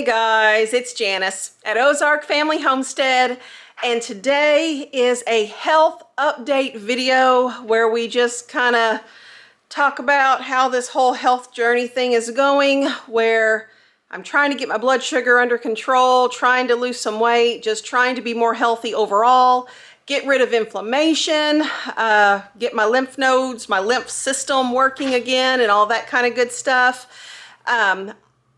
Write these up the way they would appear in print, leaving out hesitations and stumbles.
Hey guys, it's Janice at Ozark Family Homestead, and today is a health update video where we just kind of talk about how this whole health journey thing is going, where I'm trying to get my blood sugar under control, trying to lose some weight, just trying to be more healthy overall, get rid of inflammation, get my lymph nodes, my lymph system working again, and all that kind of good stuff.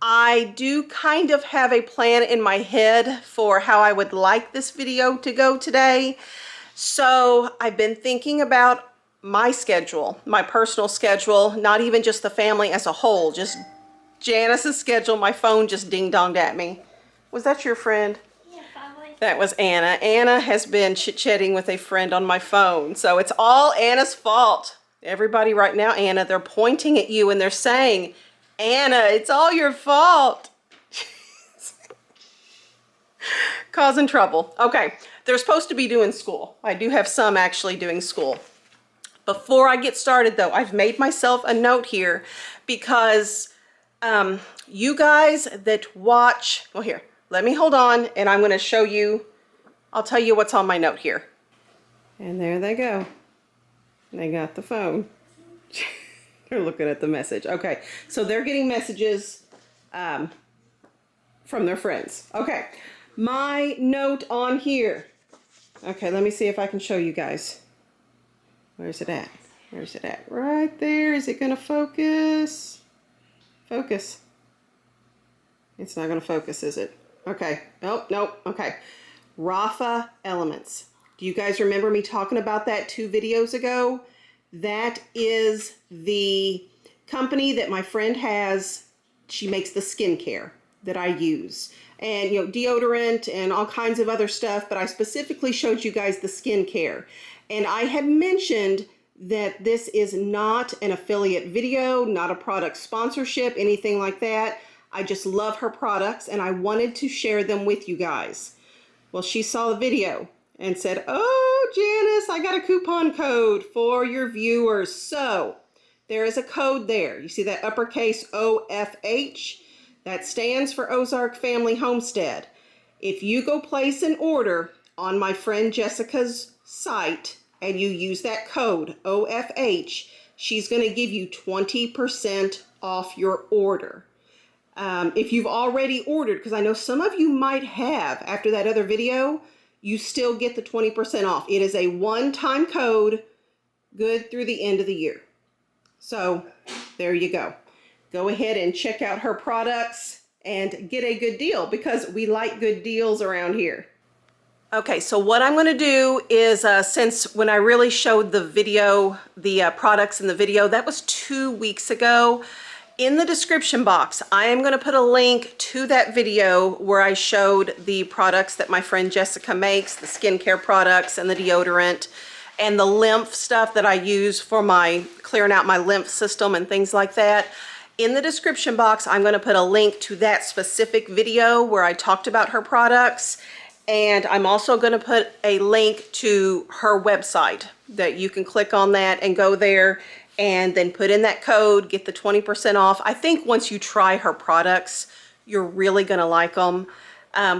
I do kind of have a plan in my head for how I would like this video to go today. So I've been thinking about my schedule, my personal schedule, not even just the family as a whole, just Janice's schedule. My phone just ding-donged at me. Was that your friend? Yeah, probably. That was Anna. Anna has been chit-chatting with a friend on my phone. So it's all Anna's fault. Everybody right now, Anna, they're pointing at you and they're saying, Anna, it's all your fault. Causing trouble. Okay, they're supposed to be doing school. I do have some actually doing school. Before I get started though, I've made myself a note here because you guys that watch, well here, let me hold on and I'm gonna show you, I'll tell you what's on my note here. And there they go. They got the phone. They're looking at the message. Okay, so they're getting messages from their friends. Okay, my note on here. Okay, let me see if I can show you guys. Where's it at? Where's it at? Right there. Is it going to focus? Focus. It's not going to focus, is it? Okay. Nope, nope. Okay. Rafa Elements. Do you guys remember me talking about that 2 videos ago? That is the company that my friend has. She makes the skincare that I use. And, you know, deodorant and all kinds of other stuff, but I specifically showed you guys the skincare. And I had mentioned that this is not an affiliate video, not a product sponsorship, anything like that. I just love her products and I wanted to share them with you guys. Well, she saw the video and said, oh, Janice, I got a coupon code for your viewers. So there is a code there. You see that uppercase OFH? That stands for Ozark Family Homestead. If you go place an order on my friend Jessica's site and you use that code OFH, she's going to give you 20% off your order. If you've already ordered, because I know some of you might have after that other video, you still get the 20% off. It is a one-time code, good through the end of the year. So there you go. Go ahead and check out her products and get a good deal because we like good deals around here. Okay, so what I'm going to do is, since when I really showed the video, the products in the video, that was 2 weeks ago. In the description box, I am going to put a link to that video where I showed the products that my friend Jessica makes, the skincare products and the deodorant and the lymph stuff that I use for my clearing out my lymph system and things like that. In the description box, I'm going to put a link to that specific video where I talked about her products. And I'm also going to put a link to her website that you can click on that and go there and then put in that code, get the 20% off. I think once you try her products, you're really going to like them.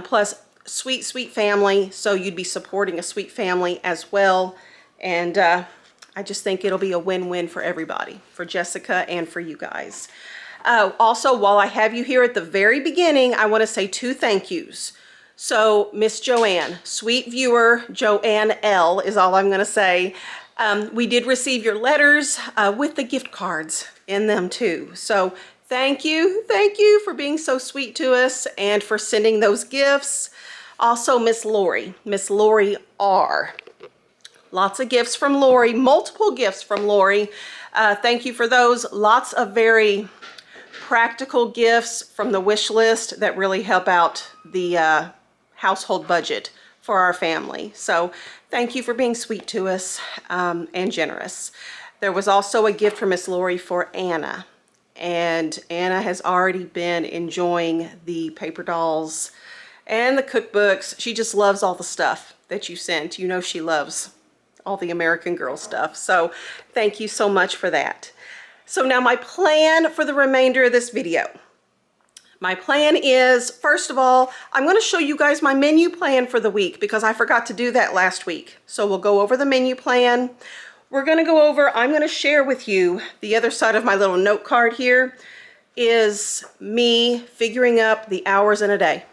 Plus, sweet, sweet family. So you'd be supporting a sweet family as well. And I just think it'll be a win-win for everybody, for Jessica and for you guys. Also, while I have you here at the very beginning, I want to say 2 thank yous. So Miss Joanne, sweet viewer, Joanne L is all I'm going to say. We did receive your letters with the gift cards in them too. So thank you for being so sweet to us and for sending those gifts. Also Miss Lori R. Lots of gifts from Lori, multiple gifts from Lori. Thank you for those. Lots of very practical gifts from the wish list that really help out the household budget for our family. So thank you for being sweet to us and generous. There was also a gift from Miss Lori for Anna. And Anna has already been enjoying the paper dolls and the cookbooks. She just loves all the stuff that you sent. You know she loves all the American Girl stuff. So thank you so much for that. So now my plan for the remainder of this video. My plan is, first of all, I'm going to show you guys my menu plan for the week because I forgot to do that last week. So we'll go over the menu plan. We're going to go over, I'm going to share with you the other side of my little note card here is me figuring up the hours in a day.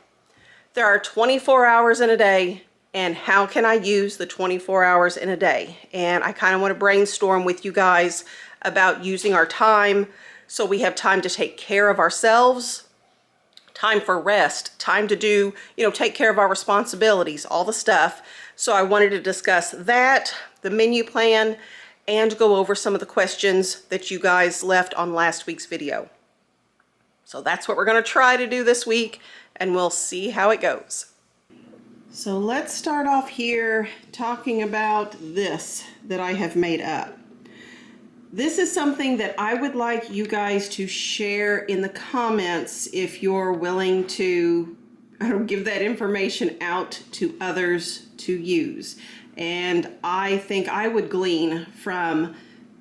There are 24 hours in a day, and how can I use the 24 hours in a day? And I kind of want to brainstorm with you guys about using our time so we have time to take care of ourselves, time for rest, time to do, take care of our responsibilities, all the stuff. So I wanted to discuss that, the menu plan, and go over some of the questions that you guys left on last week's video. So that's what we're going to try to do this week, and we'll see how it goes. So let's start off here talking about this that I have made up. This is something that I would like you guys to share in the comments if you're willing to give that information out to others to use. And I think I would glean from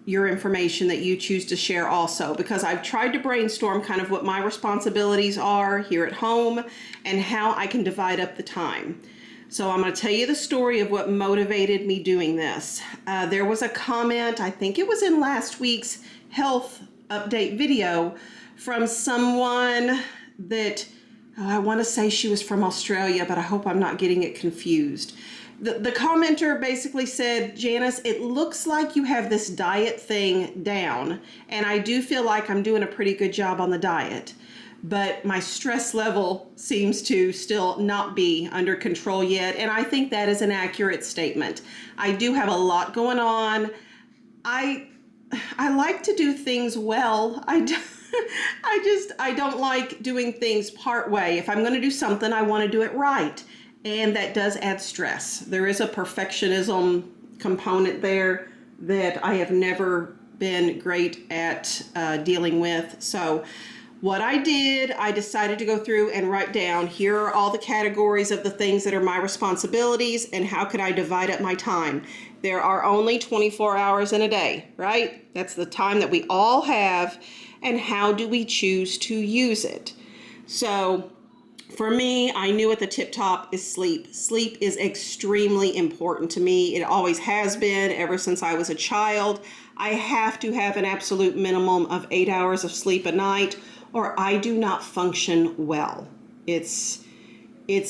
your information that you choose to share also, because I've tried to brainstorm kind of what my responsibilities are here at home and how I can divide up the time. So I'm going to tell you the story of what motivated me doing this. There was a comment, I think it was in last week's health update video, from someone that, I want to say she was from Australia, but I hope I'm not getting it confused. The commenter basically said, Janice, it looks like you have this diet thing down, and I do feel like I'm doing a pretty good job on the diet. But my stress level seems to still not be under control yet, and I think that is an accurate statement. I do have a lot going on. I like to do things well. I don't like doing things part way. If I'm going to do something, I want to do it right, and that does add stress. There is a perfectionism component there that I have never been great at dealing with. So what I did, I decided to go through and write down, here are all the categories of the things that are my responsibilities and how can I divide up my time. There are only 24 hours in a day, right? That's the time that we all have, and how do we choose to use it? So for me, I knew at the tip top is sleep. Sleep is extremely important to me. It always has been ever since I was a child. I have to have an absolute minimum of 8 hours of sleep a night, or I do not function well. It's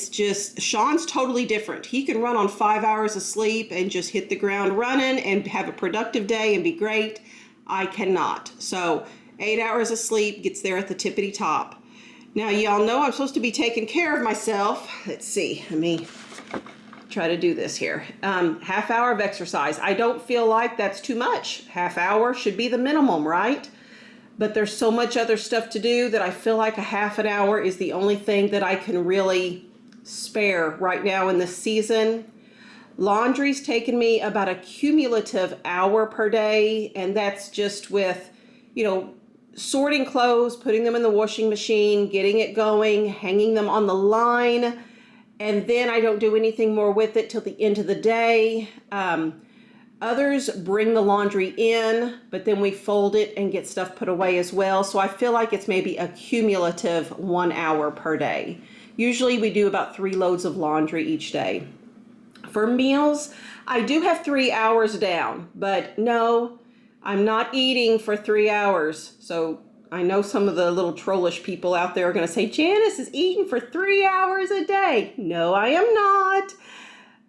just, Shawn's totally different. He can run on 5 hours of sleep and just hit the ground running and have a productive day and be great. I cannot. So 8 hours of sleep gets there at the tippity top. Now, y'all know I'm supposed to be taking care of myself. Let's see, let me try to do this here. Half hour of exercise. I don't feel like that's too much. Half hour should be the minimum, right? But there's so much other stuff to do that I feel like a half an hour is the only thing that I can really spare right now in this season. Laundry's taken me about a cumulative hour per day, and that's just with, sorting clothes, putting them in the washing machine, getting it going, hanging them on the line, and then I don't do anything more with it till the end of the day. Others bring the laundry in, but then we fold it and get stuff put away as well. So I feel like it's maybe a cumulative 1 hour per day. Usually we do about 3 loads of laundry each day. For meals, I do have 3 hours down, but no, I'm not eating for 3 hours. So I know some of the little trollish people out there are going to say, Janice is eating for 3 hours a day. No, I am not.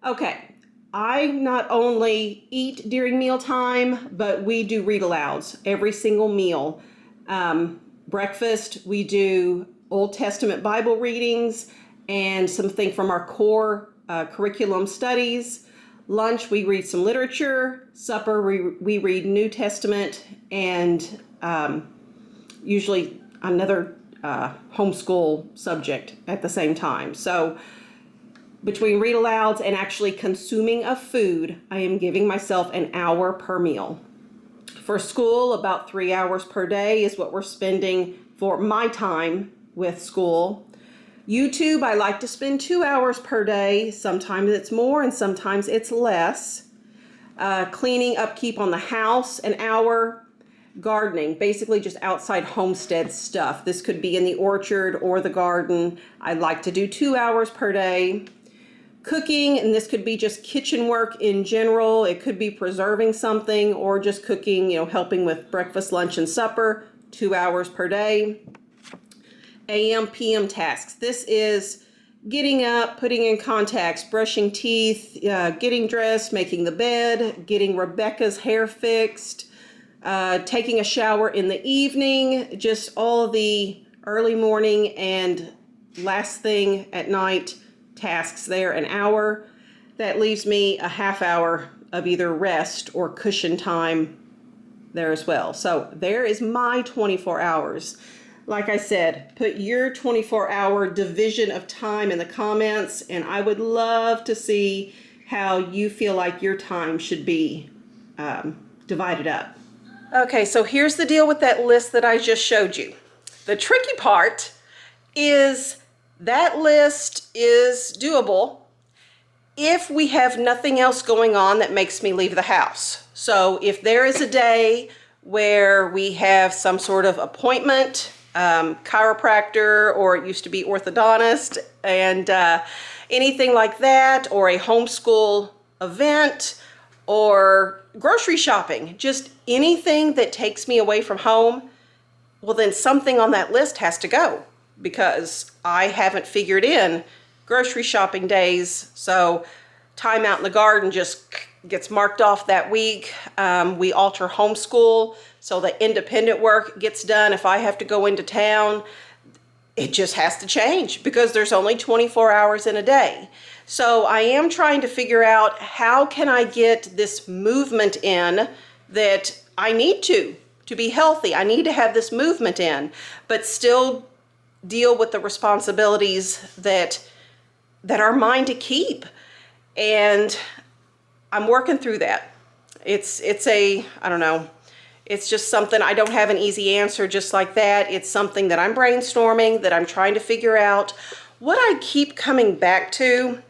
Okay. I not only eat during mealtime, but we do read alouds every single meal. Breakfast, we do Old Testament Bible readings and something from our core curriculum studies. Lunch, we read some literature. Supper, we read New Testament and usually another homeschool subject at the same time. So between read alouds and actually consuming of food, I am giving myself an hour per meal. For school, about 3 hours per day is what we're spending for my time with school. YouTube, I like to spend 2 hours per day. Sometimes it's more and sometimes it's less. Cleaning, upkeep on the house, an hour. gardening, basically just outside homestead stuff. This could be in the orchard or the garden. I like to do 2 hours per day. Cooking, and this could be just kitchen work in general. It could be preserving something or just cooking, helping with breakfast, lunch, and supper, 2 hours per day. AM, PM tasks. This is getting up, putting in contacts, brushing teeth, getting dressed, making the bed, getting Rebekah's hair fixed, taking a shower in the evening, just all the early morning and last thing at night tasks there, an hour. That leaves me a half hour of either rest or cushion time there as well. So there is my 24 hours. Like I said, put your 24-hour division of time in the comments, and I would love to see how you feel like your time should be divided up. Okay, so here's the deal with that list that I just showed you. The tricky part is that list is doable if we have nothing else going on that makes me leave the house. So if there is a day where we have some sort of appointment, chiropractor, or it used to be orthodontist, and anything like that, or a homeschool event, or grocery shopping, just anything that takes me away from home, well then something on that list has to go, because I haven't figured in grocery shopping days. So time out in the garden just gets marked off that week. We alter homeschool, so the independent work gets done. If I have to go into town, it just has to change because there's only 24 hours in a day. So I am trying to figure out how can I get this movement in that I need to be healthy. I need to have this movement in, but still deal with the responsibilities that are mine to keep. And I'm working through that. It's I don't know. It's just something, I don't have an easy answer just like that. It's something that I'm brainstorming, that I'm trying to figure out. What I keep coming back to,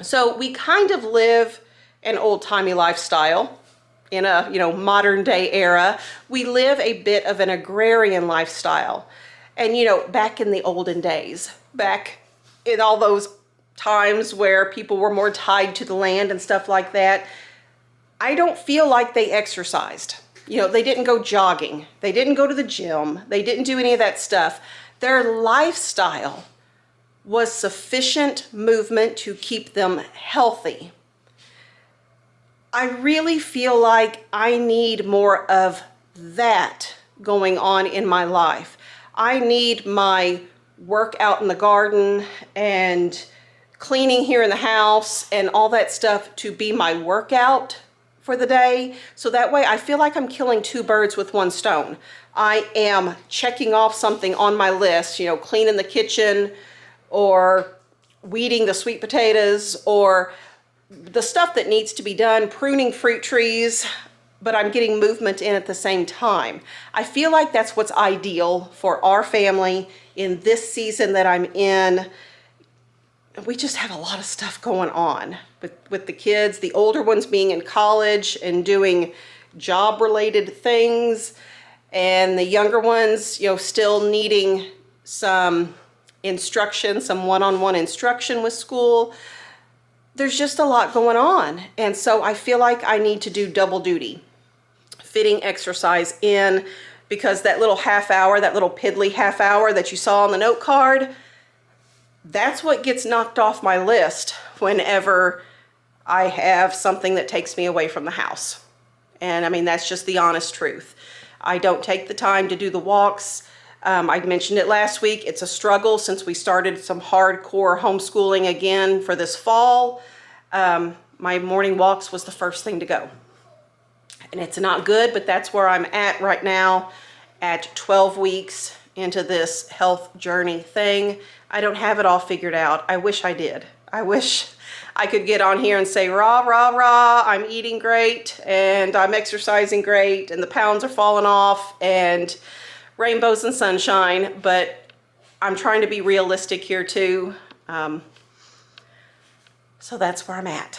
so we kind of live an old-timey lifestyle in a modern day era. We live a bit of an agrarian lifestyle. And back in the olden days, back in all those times where people were more tied to the land and stuff like that, I don't feel like they exercised. They didn't go jogging. They didn't go to the gym. They didn't do any of that stuff. Their lifestyle was sufficient movement to keep them healthy. I really feel like I need more of that going on in my life. I need my work out in the garden and cleaning here in the house and all that stuff to be my workout for the day. So that way I feel like I'm killing two birds with one stone. I am checking off something on my list, cleaning the kitchen or weeding the sweet potatoes or the stuff that needs to be done, pruning fruit trees, but I'm getting movement in at the same time. I feel like that's what's ideal for our family in this season that I'm in. We just have a lot of stuff going on with the kids, the older ones being in college and doing job-related things, and the younger ones, still needing some instruction, some one-on-one instruction with school. There's just a lot going on, and so I feel like I need to do double duty, fitting exercise in, because that little half hour, that little piddly half hour that you saw on the note card, that's what gets knocked off my list whenever I have something that takes me away from the house. And I mean, that's just the honest truth. I don't take the time to do the walks. I mentioned it last week. It's a struggle since we started some hardcore homeschooling again for this fall. My morning walks was the first thing to go. And it's not good, but that's where I'm at right now at 12 weeks into this health journey thing. I don't have it all figured out. I wish I did. I wish I could get on here and say, rah, rah, rah, I'm eating great and I'm exercising great and the pounds are falling off and rainbows and sunshine, but I'm trying to be realistic here too. So that's where I'm at.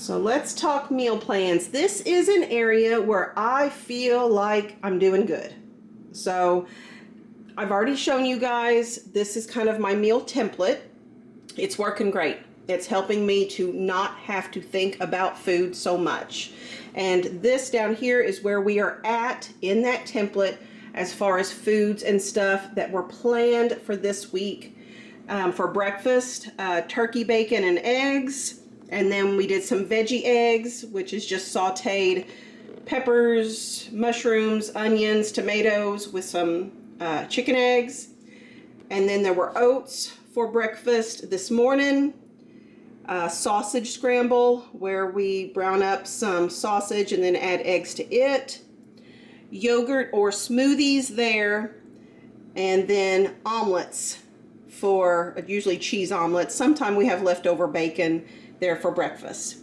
So let's talk meal plans. This is an area where I feel like I'm doing good. So I've already shown you guys, this is kind of my meal template. It's working great. It's helping me to not have to think about food so much. And this down here is where we are at in that template as far as foods and stuff that were planned for this week. For breakfast, turkey bacon and eggs. And then we did some veggie eggs, which is just sauteed peppers, mushrooms, onions, tomatoes with some chicken eggs. And then there were oats for breakfast this morning. Sausage scramble, where we brown up some sausage and then add eggs to it. Yogurt or smoothies there. And then omelets for usually cheese omelets. Sometimes we have leftover bacon there for breakfast.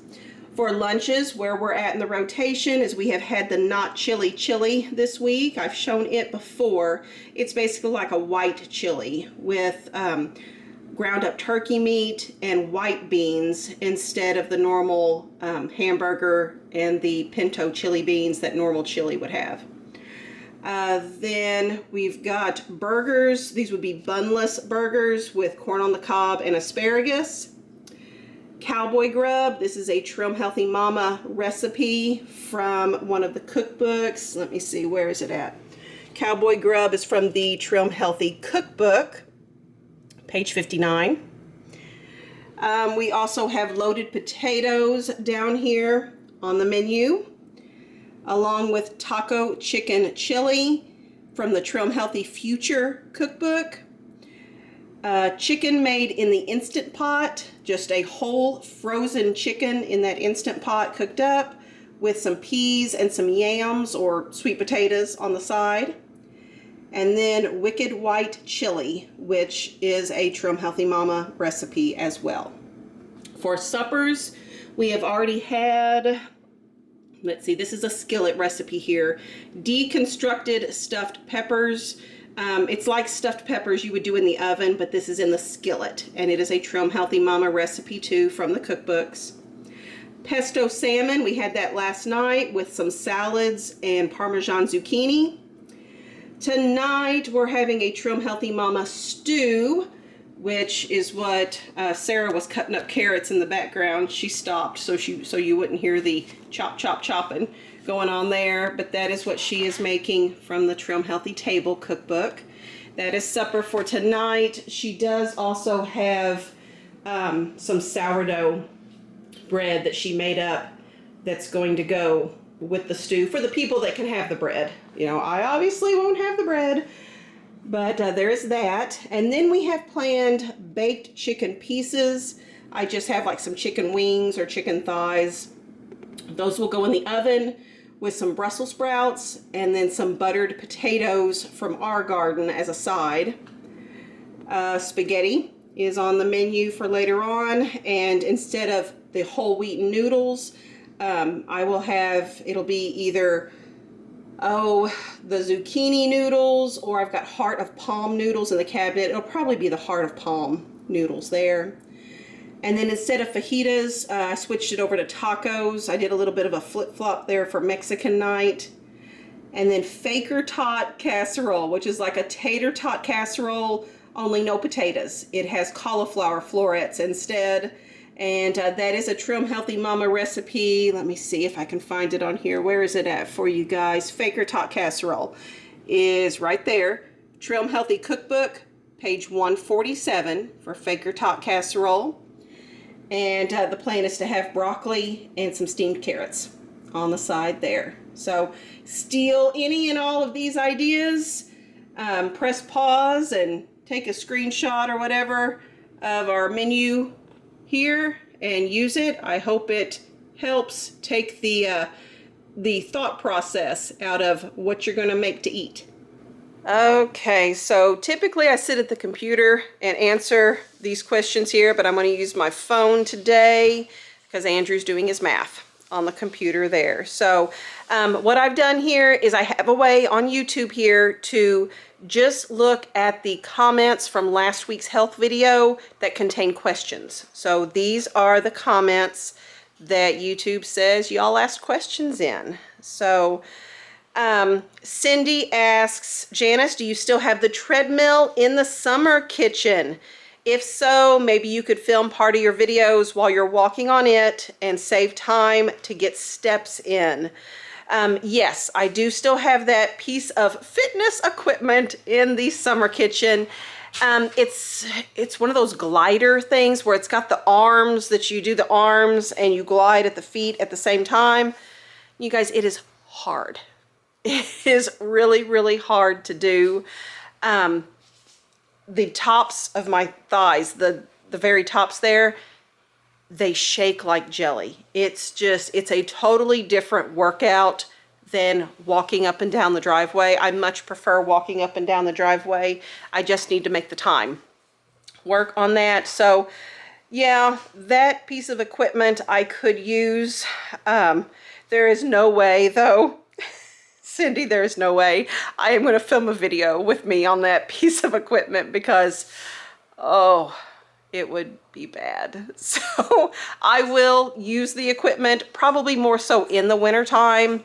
For lunches, where we're at in the rotation is we have had the not chili chili this week. I've shown it before. It's basically like a white chili with ground up turkey meat and white beans instead of the normal hamburger and the pinto chili beans that normal chili would have. Then we've got burgers. These would be bunless burgers with corn on the cob and asparagus. Cowboy grub. This is a Trim Healthy Mama recipe from one of the cookbooks. Let me see, where is it at? Cowboy grub is from the Trim Healthy cookbook, page 59. We also have loaded potatoes down here on the menu, along with taco chicken chili from the Trim Healthy Future cookbook. Chicken made in the Instant Pot, just a whole frozen chicken in that Instant Pot cooked up with some peas and some yams or sweet potatoes on the side. And then Wicked White Chili, which is a Trim Healthy Mama recipe as well. For suppers, we have already had, let's see, this is a skillet recipe here. Deconstructed stuffed peppers. It's like stuffed peppers you would do in the oven, but this is in the skillet. And it is a Trim Healthy Mama recipe too from the cookbooks. Pesto salmon, we had that last night with some salads and Parmesan zucchini. Tonight we're having a Trim Healthy Mama stew, which is what Sarah was cutting up carrots in the background. She stopped so you wouldn't hear the chopping going on there, but that is what she is making from the Trim Healthy Table cookbook. That is supper for tonight. She does also have some sourdough bread that she made up that's going to go with the stew for the people that can have the bread. You know, I obviously won't have the bread, but there is that. And then we have planned baked chicken pieces. I just have like some chicken wings or chicken thighs. Those will go in the oven with some Brussels sprouts and then some buttered potatoes from our garden as a side. Spaghetti is on the menu for later on, and instead of the whole wheat noodles, I will have, it'll be either, the zucchini noodles, or I've got heart of palm noodles in the cabinet. It'll probably be the heart of palm noodles there. And then instead of fajitas, I switched it over to tacos. I did a little bit of a flip-flop there for Mexican night. And then Faker Tot casserole, which is like a tater tot casserole, only no potatoes. It has cauliflower florets instead. And that is a Trim Healthy Mama recipe. Let me see if I can find it on here. Where is it at for you guys? Faker Tot casserole is right there. Trim Healthy Cookbook, page 147 for Faker Tot casserole. And the plan is to have broccoli and some steamed carrots on the side there. So steal any and all of these ideas, press pause and take a screenshot or whatever of our menu here and use it. I hope it helps take the thought process out of what you're going to make to eat. Okay, so typically I sit at the computer and answer these questions here, but I'm going to use my phone today because Andrew's doing his math on the computer there. So what I've done here is I have a way on YouTube here to just look at the comments from last week's health video that contain questions. So these are the comments that YouTube says y'all asked questions in. So Cindy asks, Janice, do you still have the treadmill in the summer kitchen? If so, maybe you could film part of your videos while you're walking on it and save time to get steps in. Yes, I do still have that piece of fitness equipment in the summer kitchen. It's one of those glider things where it's got the arms that you do the arms and you glide at the feet at the same time. You guys, it is hard. It is really, really hard to do. The tops of my thighs, the very tops there, they shake like jelly. It's a totally different workout than walking up and down the driveway. I much prefer walking up and down the driveway. I just need to make the time work on that. So yeah, that piece of equipment I could use. There is no way though, Cindy, there is no way I am going to film a video with me on that piece of equipment because, oh, it would be bad. So I will use the equipment probably more so in the wintertime,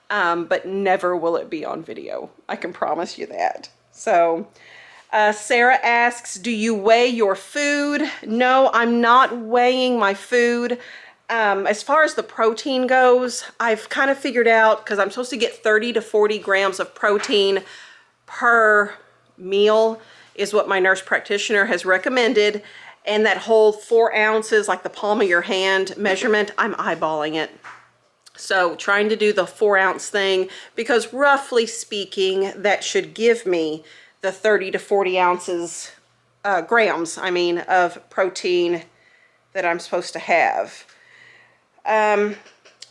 but never will it be on video. I can promise you that. So Sarah asks, do you weigh your food? No, I'm not weighing my food. As far as the protein goes, I've kind of figured out, because I'm supposed to get 30 to 40 grams of protein per meal is what my nurse practitioner has recommended. And that whole 4 ounces, like the palm of your hand measurement, I'm eyeballing it. So trying to do the 4 ounce thing, because roughly speaking, that should give me the 30 to 40 ounces, grams, I mean, of protein that I'm supposed to have.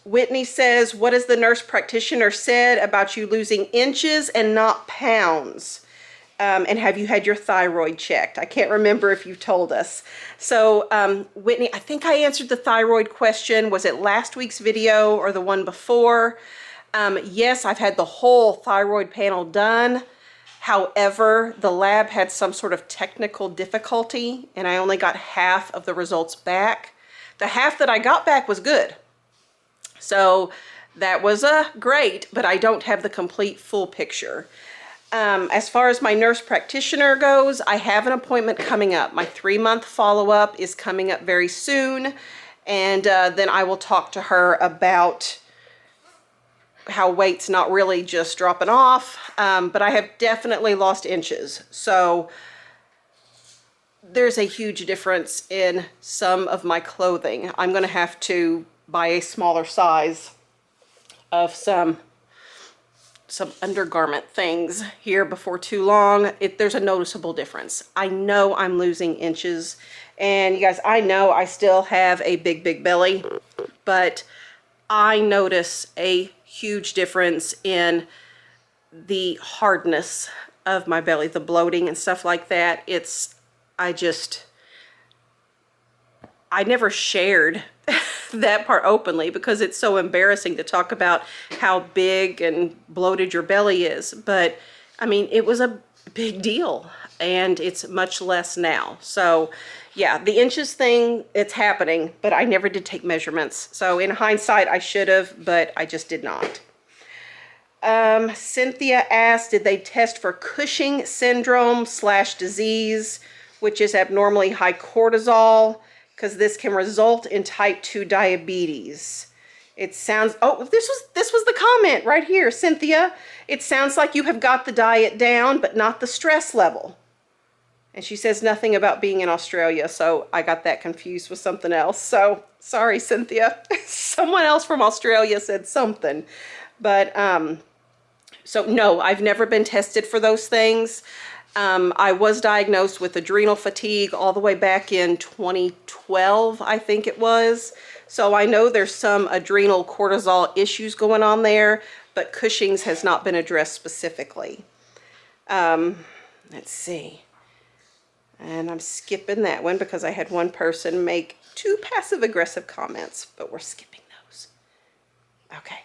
Whitney says, what has the nurse practitioner said about you losing inches and not pounds? And have you had your thyroid checked? I can't remember if you told us. So Whitney, I think I answered the thyroid question. Was it last week's video or the one before? Yes, I've had the whole thyroid panel done. However, the lab had some sort of technical difficulty and I only got half of the results back. The half that I got back was good. So that was great, but I don't have the complete full picture. As far as my nurse practitioner goes, I have an appointment coming up. My 3-month follow-up is coming up very soon. And then I will talk to her about how weight's not really just dropping off. But I have definitely lost inches. So there's a huge difference in some of my clothing. I'm going to have to buy a smaller size of some undergarment things here before too long. There's a noticeable difference. I know I'm losing inches, and you guys, I know I still have a big, big belly, but I notice a huge difference in the hardness of my belly, the bloating and stuff like that. I never shared that part openly because it's so embarrassing to talk about how big and bloated your belly is. But I mean, it was a big deal and it's much less now. So yeah, the inches thing, it's happening, but I never did take measurements. So in hindsight, I should have, but I just did not. Cynthia asked, did they test for Cushing syndrome / disease, which is abnormally high cortisol? Because this can result in type 2 diabetes. It sounds, oh, this was the comment right here, Cynthia. It sounds like you have got the diet down, but not the stress level. And she says nothing about being in Australia, so I got that confused with something else. So, sorry, Cynthia. Someone else from Australia said something. But, so no, I've never been tested for those things. I was diagnosed with adrenal fatigue all the way back in 2012, I think it was. So I know there's some adrenal cortisol issues going on there, but Cushing's has not been addressed specifically. Let's see. And I'm skipping that one because I had one person make 2 passive-aggressive comments, but we're skipping those. Okay.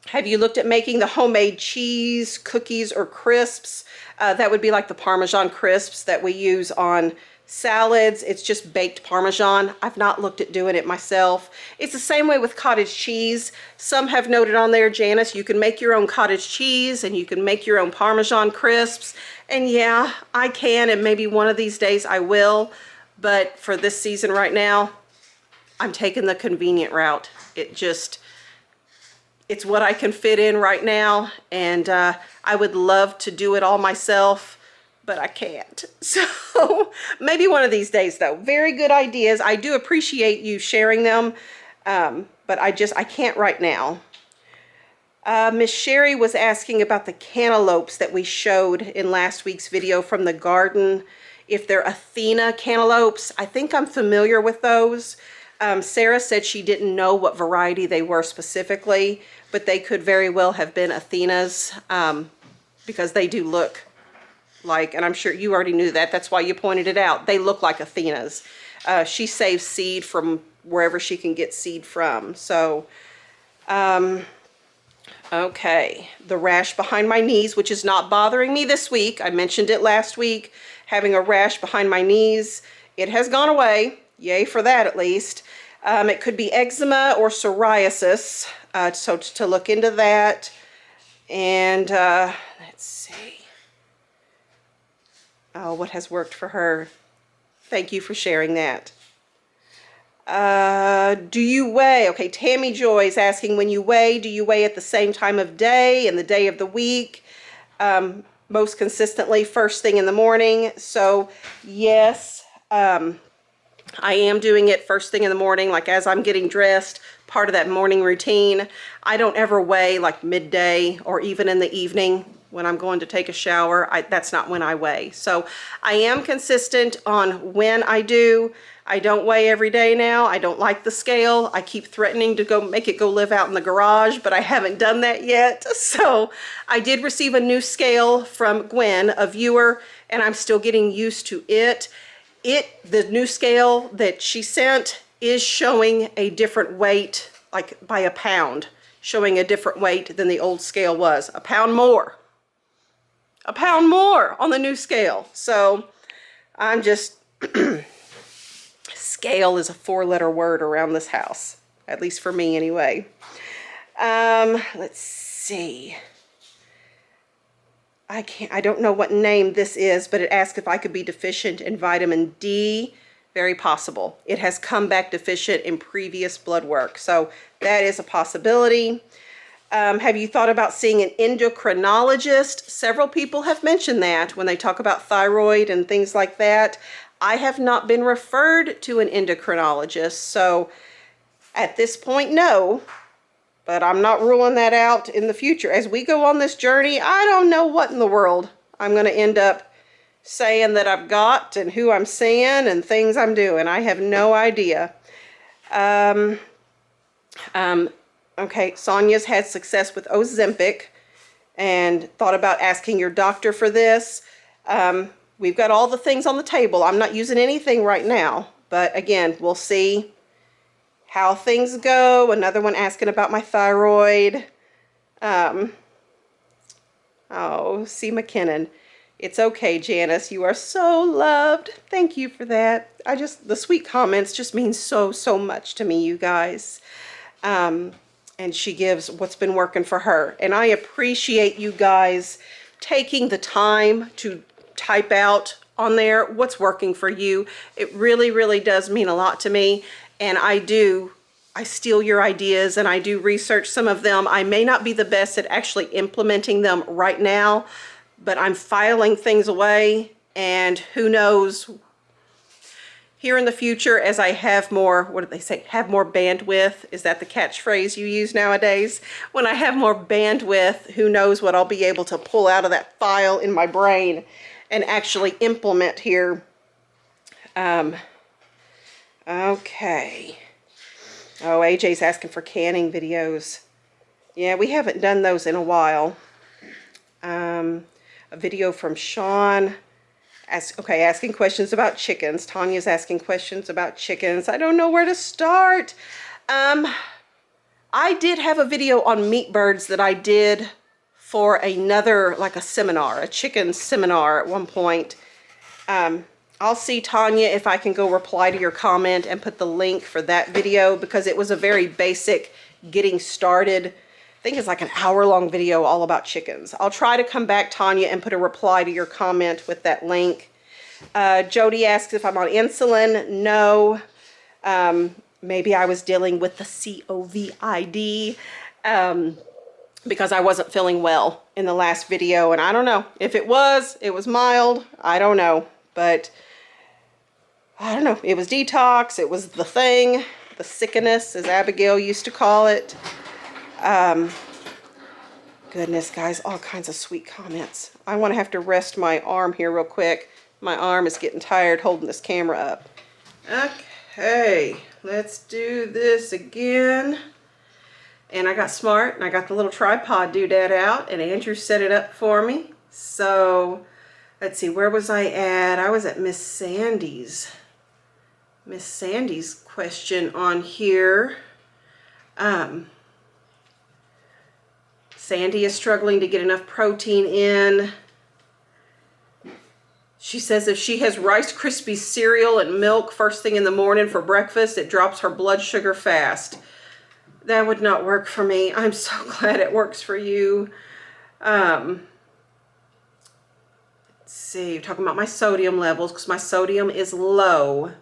Have you looked at making the homemade cheese, cookies, or crisps? That would be like the Parmesan crisps that we use on Salads, it's just baked Parmesan. I've not looked at doing it myself. It's the same way with cottage cheese. Some have noted on there, Janice, you can make your own cottage cheese and you can make your own Parmesan crisps. And yeah, I can, and maybe one of these days I will. But for this season right now, I'm taking the convenient route. It's what I can fit in right now. And I would love to do it all myself, but I can't. So maybe one of these days though. Very good ideas. I do appreciate you sharing them, but I can't right now. Miss Sherry was asking about the cantaloupes that we showed in last week's video from the garden. If they're Athena cantaloupes, I think I'm familiar with those. Sarah said she didn't know what variety they were specifically, but they could very well have been Athenas, because they do look like, and I'm sure you already knew that, that's why you pointed it out, they look like Athenas. She saves seed from wherever she can get seed from. So, okay, the rash behind my knees, which is not bothering me this week. I mentioned it last week, having a rash behind my knees. It has gone away. Yay for that, at least. It could be eczema or psoriasis, so to look into that. And let's see. Oh, what has worked for her? Thank you for sharing that. Do you weigh? Okay, Tammy Joy is asking, when you weigh, do you weigh at the same time of day and the day of the week? Most consistently first thing in the morning. So yes, I am doing it first thing in the morning, like as I'm getting dressed, part of that morning routine. I don't ever weigh like midday or even in the evening when I'm going to take a shower. That's not when I weigh. So I am consistent on when I do. I don't weigh every day now. I don't like the scale. I keep threatening to go make it go live out in the garage, but I haven't done that yet. So I did receive a new scale from Gwen, a viewer, and I'm still getting used to it. The new scale that she sent is showing a different weight, like by a pound, showing a different weight than the old scale was. A pound more on the new scale. So I'm just, scale is a 4-letter word around this house, at least for me anyway. Let's see. I don't know what name this is, but it asked if I could be deficient in vitamin D. Very possible. It has come back deficient in previous blood work. So that is a possibility. Have you thought about seeing an endocrinologist? Several people have mentioned that when they talk about thyroid and things like that. I have not been referred to an endocrinologist. So at this point, no. But I'm not ruling that out in the future. As we go on this journey, I don't know what in the world I'm going to end up saying that I've got and who I'm seeing and things I'm doing. I have no idea. Okay, Sonia's had success with Ozempic and thought about asking your doctor for this. We've got all the things on the table. I'm not using anything right now. But again, we'll see how things go. Another one asking about my thyroid. Oh, C. McKinnon. It's okay, Janice. You are so loved. Thank you for that. The sweet comments just mean so, so much to me, you guys. And she gives what's been working for her. And I appreciate you guys taking the time to type out on there what's working for you. It really, really does mean a lot to me. And I steal your ideas and I do research some of them. I may not be the best at actually implementing them right now, but I'm filing things away, and who knows, here in the future as I have more, what do they say, have more bandwidth? Is that the catchphrase you use nowadays? When I have more bandwidth, who knows what I'll be able to pull out of that file in my brain and actually implement here. Okay. Oh, AJ's asking for canning videos. Yeah, we haven't done those in a while. A video from Shawn. Asking questions about chickens. Tanya's asking questions about chickens. I don't know where to start. I did have a video on meat birds that I did for another, like a seminar, a chicken seminar at one point. I'll see, Tanya, if I can go reply to your comment and put the link for that video, because it was a very basic getting started. I think it's like an hour-long video all about chickens. I'll try to come back, Tanya, and put a reply to your comment with that link. Jody asks if I'm on insulin. No. Maybe I was dealing with the COVID because I wasn't feeling well in the last video, and I don't know. If it was mild. I don't know. But I don't know. It was detox. It was the thing. The sickness, as Abigail used to call it. Goodness, guys, all kinds of sweet comments. I want to have to rest my arm here real quick. My arm is getting tired holding this camera up. Okay, let's do this again. And I got smart, and I got the little tripod doodad out, and Andrew set it up for me. So, let's see, where was I at? I was at Miss Sandy's question on here. Sandy is struggling to get enough protein in. She says if she has Rice Krispies cereal and milk first thing in the morning for breakfast, it drops her blood sugar fast. That would not work for me. I'm so glad it works for you. Let's see, we're talking about my sodium levels, because my sodium is low,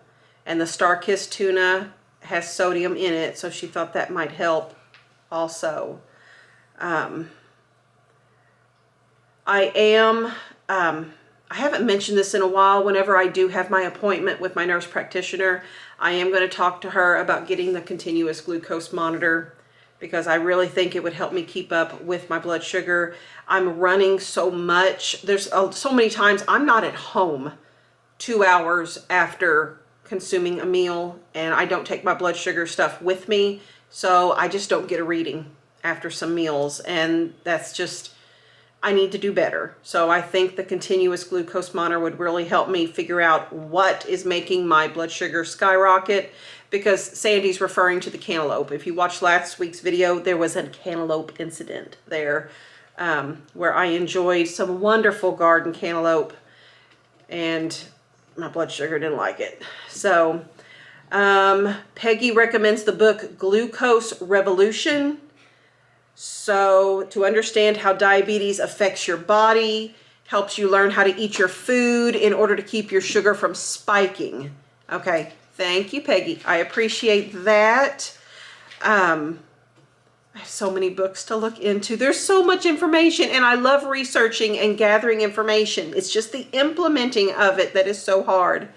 and the Star-Kissed tuna has sodium in it, so she thought that might help also. I haven't mentioned this in a while. Whenever I do have my appointment with my nurse practitioner, I am going to talk to her about getting the continuous glucose monitor, because I really think it would help me keep up with my blood sugar. I'm running so much. There's so many times I'm not at home 2 hours after consuming a meal, and I don't take my blood sugar stuff with me, so I just don't get a reading after some meals, and that's just, I need to do better. So I think the continuous glucose monitor would really help me figure out what is making my blood sugar skyrocket, because Sandy's referring to the cantaloupe. If you watched last week's video, there was a cantaloupe incident there where I enjoyed some wonderful garden cantaloupe, and my blood sugar didn't like it. So Peggy recommends the book Glucose Revolution. So to understand how diabetes affects your body, helps you learn how to eat your food in order to keep your sugar from spiking. Okay, thank you, Peggy. I appreciate that. I have so many books to look into. There's so much information, and I love researching and gathering information. It's just the implementing of it that is so hard.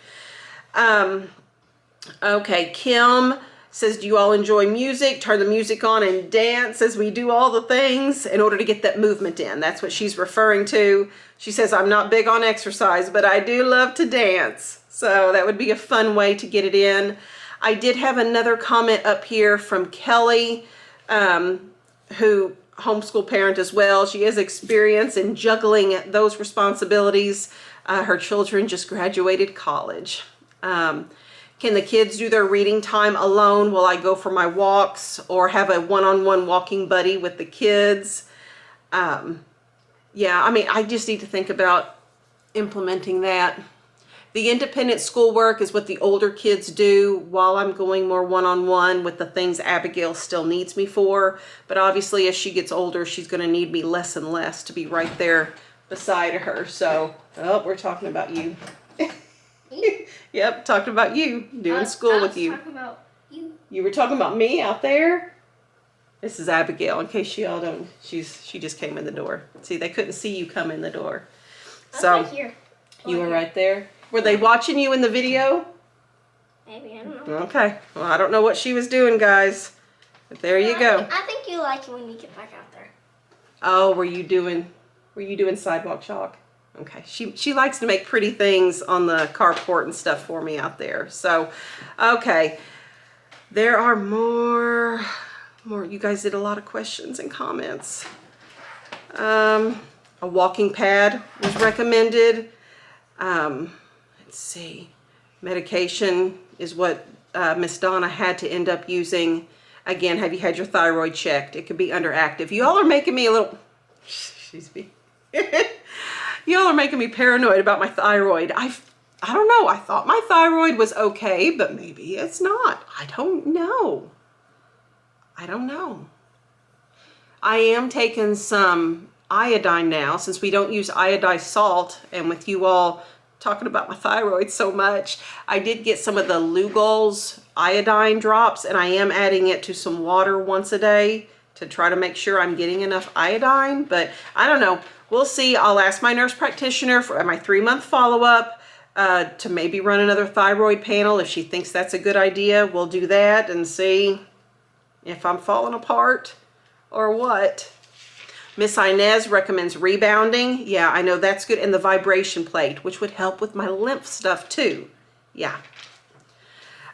Okay, Kim says, do you all enjoy music? Turn the music on and dance as we do all the things in order to get that movement in. That's what she's referring to. She says, I'm not big on exercise, but I do love to dance. So that would be a fun way to get it in. I did have another comment up here from Kelly, who homeschool parent as well. She has experience in juggling those responsibilities. Her children just graduated college. Can the kids do their reading time alone while I go for my walks, or have a one-on-one walking buddy with the kids? Yeah, I mean, I just need to think about implementing that. The independent schoolwork is what the older kids do while I'm going more one-on-one with the things Abigail still needs me for. But obviously, as she gets older, she's going to need me less and less to be right there beside her. So, oh, we're talking about you. Yep, talking about you, doing school with you. Talking about you. You were talking about me out there? This is Abigail, in case y'all don't, she just came in the door. See, they couldn't see you come in the door. So, right here. You were right there? Were they watching you in the video? Maybe, I don't know. Okay, well, I don't know what she was doing, guys. But there you go. I think you like it when you get back out there. Oh, were you doing sidewalk chalk? Okay, she likes to make pretty things on the carport and stuff for me out there. So, okay, there are more. You guys did a lot of questions and comments. A walking pad was recommended. Let's see, medication is what Miss Donna had to end up using. Again, have you had your thyroid checked? It could be underactive. You all are making me a little. Excuse me. Y'all are making me paranoid about my thyroid. I don't know. I thought my thyroid was okay, but maybe it's not. I don't know. I don't know. I am taking some iodine now since we don't use iodized salt, and with you all talking about my thyroid so much, I did get some of the Lugol's iodine drops, and I am adding it to some water once a day to try to make sure I'm getting enough iodine, but I don't know. We'll see. I'll ask my nurse practitioner for my 3-month follow-up to maybe run another thyroid panel. If she thinks that's a good idea, we'll do that and see if I'm falling apart or what. Miss Inez recommends rebounding. Yeah, I know that's good. And the vibration plate, which would help with my lymph stuff too. Yeah.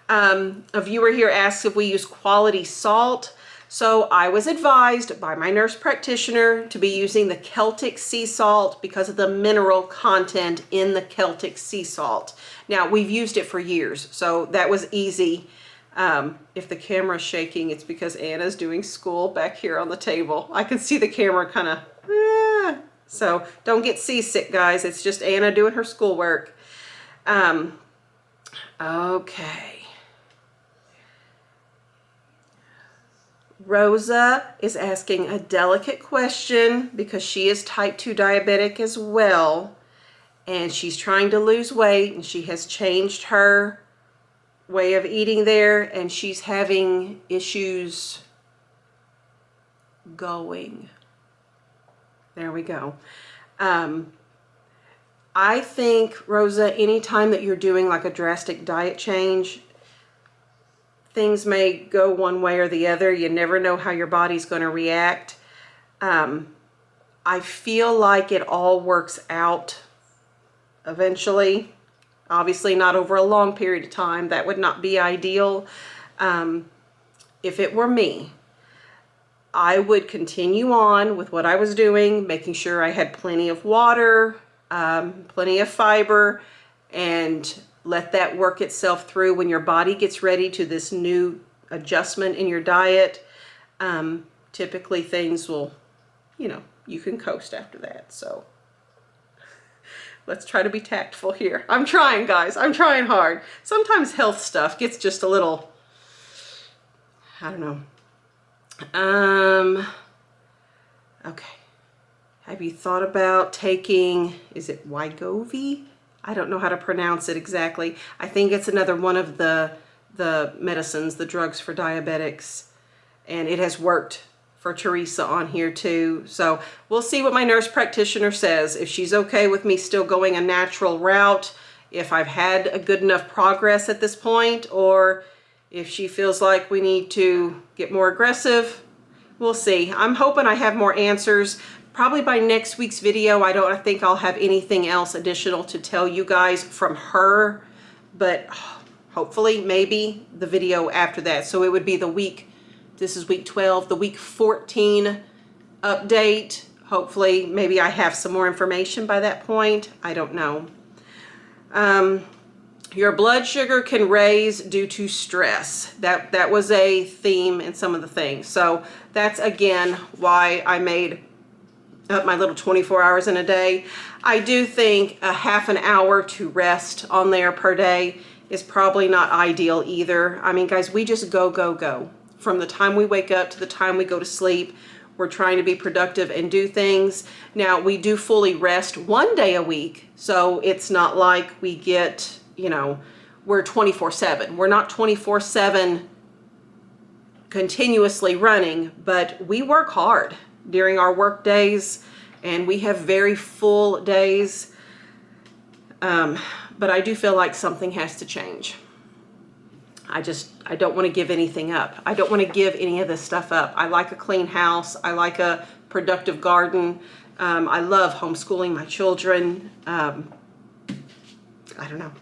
A viewer here asks if we use quality salt. So I was advised by my nurse practitioner to be using the Celtic sea salt because of the mineral content in the Celtic sea salt. Now, we've used it for years, so that was easy. If the camera's shaking, it's because Anna's doing school back here on the table. I can see the camera kind of, so don't get seasick, guys. It's just Anna doing her schoolwork. Okay. Rosa is asking a delicate question because she is type 2 diabetic as well, and she's trying to lose weight, and she has changed her way of eating there, and she's having issues going. There we go. I think, Rosa, anytime that you're doing like a drastic diet change, things may go one way or the other. You never know how your body's going to react. I feel like it all works out eventually. Obviously not over a long period of time. That would not be ideal. If it were me, I would continue on with what I was doing, making sure I had plenty of water, plenty of fiber, and let that work itself through. When your body gets ready to this new adjustment in your diet, typically things will, you can coast after that. So let's try to be tactful here. I'm trying, guys. I'm trying hard. Sometimes health stuff gets just a little, I don't know. Okay. Have you thought about taking, is it Wegovy? I don't know how to pronounce it exactly. I think it's another one of the medicines, the drugs for diabetics. And it has worked for Teresa on here too. So we'll see what my nurse practitioner says. If she's okay with me still going a natural route, if I've had a good enough progress at this point, or if she feels like we need to get more aggressive, we'll see. I'm hoping I have more answers. Probably by next week's video, I don't think I'll have anything else additional to tell you guys from her, but hopefully maybe the video after that. So it would be the week, this is week 12, the week 14 update. Hopefully maybe I have some more information by that point. I don't know. Your blood sugar can raise due to stress. That was a theme in some of the things. So that's again why I made up my little 24 hours in a day. I do think a half an hour to rest on there per day is probably not ideal either. I mean, guys, we just go, go, go. From the time we wake up to the time we go to sleep, we're trying to be productive and do things. Now, we do fully rest 1 day a week, so it's not like we get, we're 24/7. We're not 24/7 continuously running, but we work hard during our work days, and we have very full days. But I do feel like something has to change. I don't want to give anything up. I don't want to give any of this stuff up. I like a clean house. I like a productive garden. I love homeschooling my children. I don't know.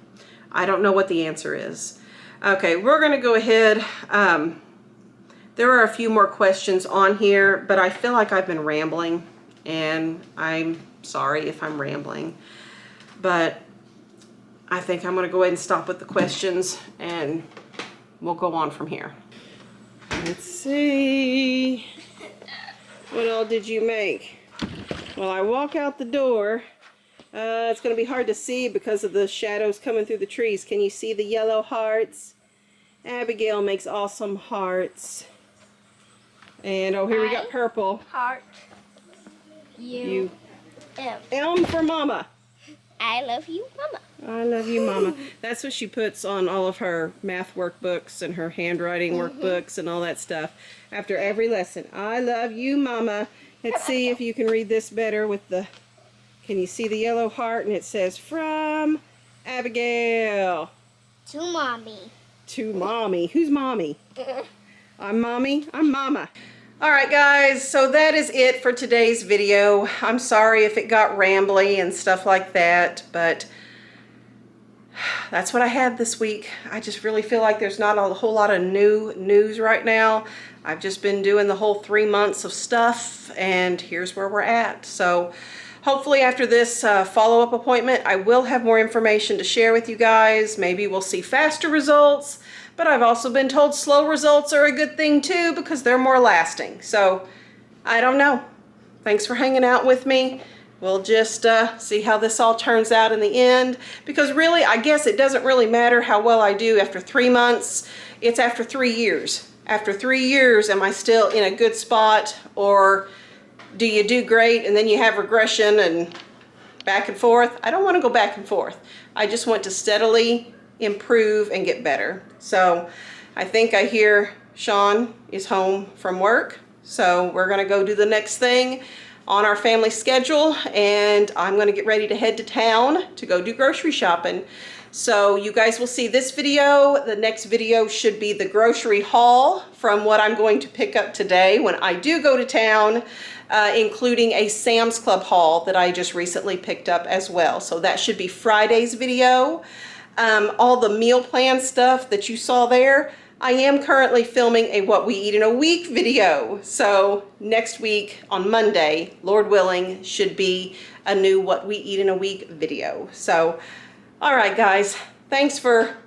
I don't know what the answer is. Okay, we're going to go ahead. There are a few more questions on here, but I feel like I've been rambling, and I'm sorry if I'm rambling, but I think I'm going to go ahead and stop with the questions, and we'll go on from here. Let's see. What all did you make? Well, I walk out the door. It's going to be hard to see because of the shadows coming through the trees. Can you see the yellow hearts? Abigail makes awesome hearts. And oh, here we got purple. Heart. You. M for Mama. I love you, Mama. I love you, Mama. That's what she puts on all of her math workbooks and her handwriting workbooks and all that stuff. After every lesson, I love you, Mama. Let's see if you can read this better with the... Can you see the yellow heart? And it says, from Abigail. To Mommy. To Mommy. Who's Mommy? I'm Mommy. I'm Mama. Alright guys, so that is it for today's video. I'm sorry if it got rambly and stuff like that, but that's what I had this week. I just really feel like there's not a whole lot of new news right now. I've just been doing the whole 3 months of stuff, and here's where we're at. So hopefully after this follow-up appointment, I will have more information to share with you guys. Maybe we'll see faster results. But I've also been told slow results are a good thing too because they're more lasting. So, I don't know. Thanks for hanging out with me. We'll just see how this all turns out in the end. Because really, I guess it doesn't really matter how well I do after 3 months. It's after 3 years. After 3 years, am I still in a good spot? Or do you do great and then you have regression and back and forth? I don't want to go back and forth. I just want to steadily improve and get better. So I think I hear Shawn is home from work, so we're gonna go do the next thing on our family schedule, and I'm gonna get ready to head to town to go do grocery shopping. So you guys will see this video. The next video should be the grocery haul from what I'm going to pick up today when I do go to town, including a Sam's Club haul that I just recently picked up as well. So that should be Friday's video. All the meal plan stuff that you saw there, I am currently filming a What We Eat in a Week video. So next week on Monday, Lord willing, should be a new What We Eat in a Week video. So, all right guys, thanks for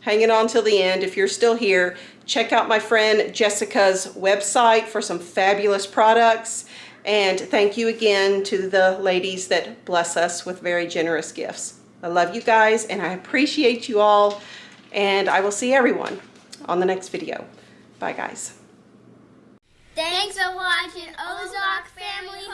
hanging on till the end. If you're still here, check out my friend Jessica's website for some fabulous products. And thank you again to the ladies that bless us with very generous gifts. I love you guys and I appreciate you all, and I will see everyone on the next video. Bye guys. Thanks for watching Ozark Family